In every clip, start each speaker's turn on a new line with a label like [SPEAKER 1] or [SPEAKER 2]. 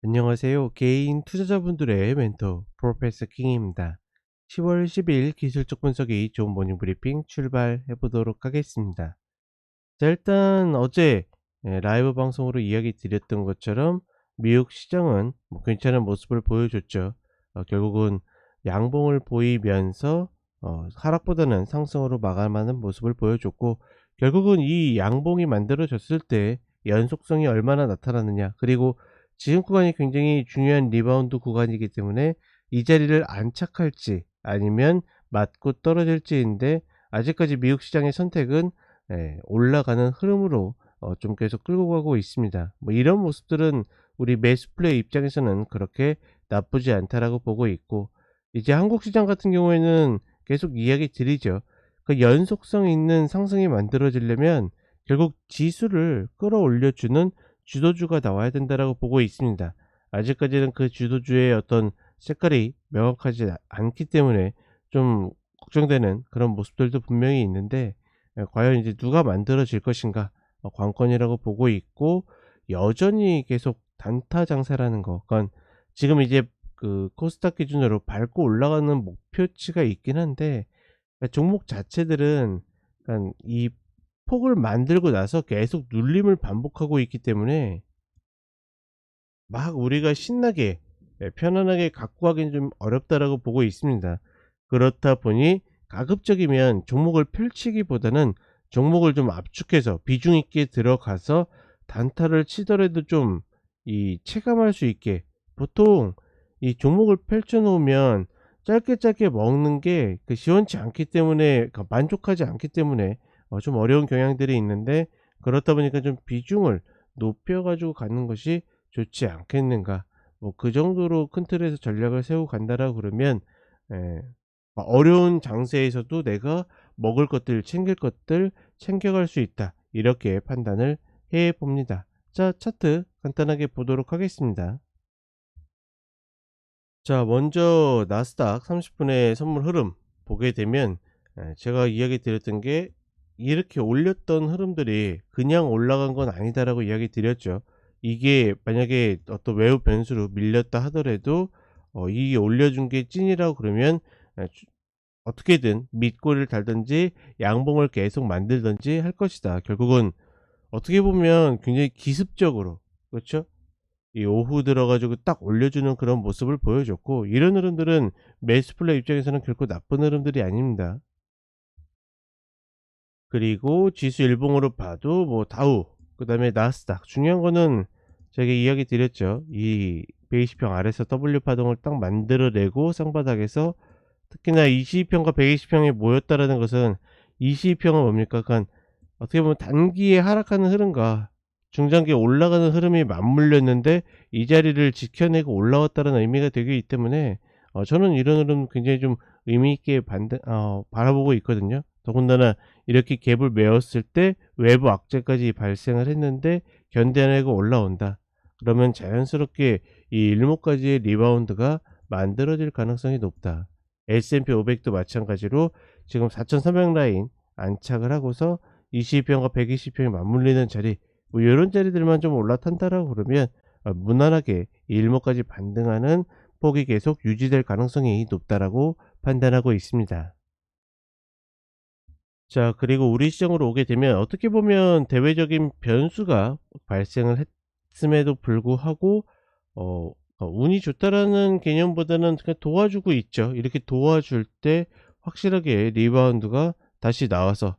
[SPEAKER 1] 안녕하세요. 개인 투자자분들의 멘토 프로페서 킹입니다. 10월 10일 기술적 분석이 좋은 모닝 브리핑 출발해 보도록 하겠습니다. 자, 일단 어제 라이브 방송으로 이야기 드렸던 것처럼 미국 시장은 괜찮은 모습을 보여줬죠. 결국은 양봉을 보이면서 하락보다는 상승으로 마감하는 모습을 보여줬고, 결국은 이 양봉이 만들어졌을 때 연속성이 얼마나 나타나느냐, 그리고 지금 구간이 굉장히 중요한 리바운드 구간이기 때문에 이 자리를 안착할지 아니면 맞고 떨어질지인데, 아직까지 미국 시장의 선택은 올라가는 흐름으로 좀 계속 끌고 가고 있습니다. 뭐 이런 모습들은 우리 매수 플레이 입장에서는 그렇게 나쁘지 않다라고 보고 있고, 이제 한국 시장 같은 경우에는 계속 이야기 드리죠. 그 연속성 있는 상승이 만들어지려면 결국 지수를 끌어올려주는 주도주가 나와야 된다라고 보고 있습니다. 아직까지는 그 주도주의 어떤 색깔이 명확하지 않기 때문에 좀 걱정되는 그런 모습들도 분명히 있는데, 과연 이제 누가 만들어질 것인가 관건이라고 보고 있고, 여전히 계속 단타 장사라는 거, 그러니까 지금 이제 그 코스닥 기준으로 밟고 올라가는 목표치가 있긴 한데, 종목 자체들은 그러니까 이 폭을 만들고 나서 계속 눌림을 반복하고 있기 때문에 막 우리가 신나게 편안하게 갖고 가기는 좀 어렵다라고 보고 있습니다. 그렇다 보니 가급적이면 종목을 펼치기보다는 종목을 좀 압축해서 비중 있게 들어가서 단타를 치더라도 좀 이 체감할 수 있게, 보통 이 종목을 펼쳐 놓으면 짧게 짧게 먹는 게 시원치 않기 때문에, 만족하지 않기 때문에 좀 어려운 경향들이 있는데, 그렇다 보니까 좀 비중을 높여 가지고 가는 것이 좋지 않겠는가. 뭐 그 정도로 큰 틀에서 전략을 세우고 간다라고 그러면, 예, 어려운 장세에서도 내가 먹을 것들, 챙길 것들 챙겨갈 수 있다, 이렇게 판단을 해 봅니다. 자, 차트 간단하게 보도록 하겠습니다. 자, 먼저 나스닥 30분의 선물 흐름 보게 되면, 제가 이야기 드렸던 게, 이렇게 올렸던 흐름들이 그냥 올라간 건 아니다라고 이야기 드렸죠. 이게 만약에 어떤 외부 변수로 밀렸다 하더라도 이게 올려준 게 찐이라고 그러면 어떻게든 밑골을 달든지 양봉을 계속 만들든지 할 것이다. 결국은 어떻게 보면 굉장히 기습적으로, 그렇죠? 이 오후 들어 가지고 딱 올려주는 그런 모습을 보여줬고, 이런 흐름들은 매수 플레이 입장에서는 결코 나쁜 흐름들이 아닙니다. 그리고 지수 일봉으로 봐도 뭐 다우, 그다음에 나스닥, 중요한 거는 제가 이야기 드렸죠. 이 120평 아래서 W 파동을 딱 만들어내고 쌍바닥에서 특히나 22평과 120평에 모였다라는 것은, 22평은 뭡니까? 그러니까 어떻게 보면 단기에 하락하는 흐름과 중장기에 올라가는 흐름이 맞물렸는데 이 자리를 지켜내고 올라왔다는 의미가 되기 때문에, 저는 이런 흐름 굉장히 좀 의미 있게 바라보고 있거든요. 더군다나 이렇게 갭을 메웠을 때 외부 악재까지 발생을 했는데 견뎌내고 올라온다, 그러면 자연스럽게 이 일목까지의 리바운드가 만들어질 가능성이 높다. S&P 500도 마찬가지로 지금 4,300 라인 안착을 하고서 22평과 120평이 맞물리는 자리, 뭐 요런 자리들만 좀 올라탄다라고 그러면 무난하게 일목까지 반등하는 폭이 계속 유지될 가능성이 높다라고 판단하고 있습니다. 자, 그리고 우리 시장으로 오게 되면 어떻게 보면 대외적인 변수가 발생을 했음에도 불구하고 운이 좋다라는 개념보다는 그냥 도와주고 있죠. 이렇게 도와줄 때 확실하게 리바운드가 다시 나와서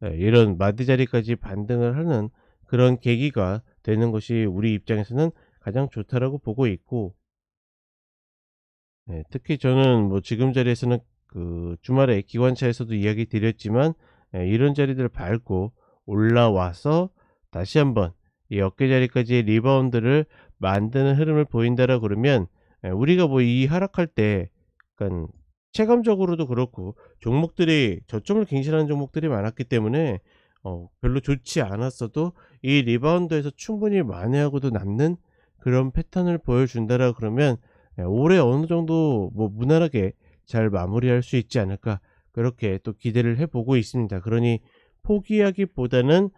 [SPEAKER 1] 이런 마디 자리까지 반등을 하는 그런 계기가 되는 것이 우리 입장에서는 가장 좋다라고 보고 있고, 특히 저는 뭐 지금 자리에서는 그 주말에 기관차에서도 이야기 드렸지만, 이런 자리들을 밟고 올라와서 다시 한번 이 어깨 자리까지의 리바운드를 만드는 흐름을 보인다라 그러면, 우리가 뭐 이 하락할 때 약간 체감적으로도 그렇고 종목들이 저점을 갱신하는 종목들이 많았기 때문에 별로 좋지 않았어도 이 리바운드에서 충분히 만회하고도 남는 그런 패턴을 보여준다라 그러면, 올해 어느 정도 뭐 무난하게 잘 마무리할 수 있지 않을까, 그렇게 또 기대를 해 보고 있습니다. 그러니 포기하기보다는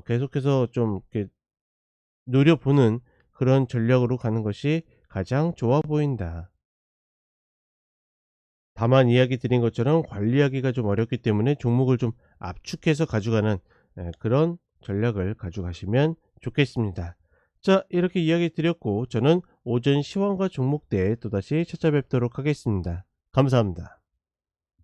[SPEAKER 1] 계속해서 좀 이렇게 노려보는 그런 전략으로 가는 것이 가장 좋아 보인다. 다만 이야기 드린 것처럼 관리하기가 좀 어렵기 때문에 종목을 좀 압축해서 가져가는 그런 전략을 가져가시면 좋겠습니다. 자, 이렇게 이야기 드렸고 저는 오전 시황과 종목대에 또다시 찾아뵙도록 하겠습니다. 감사합니다.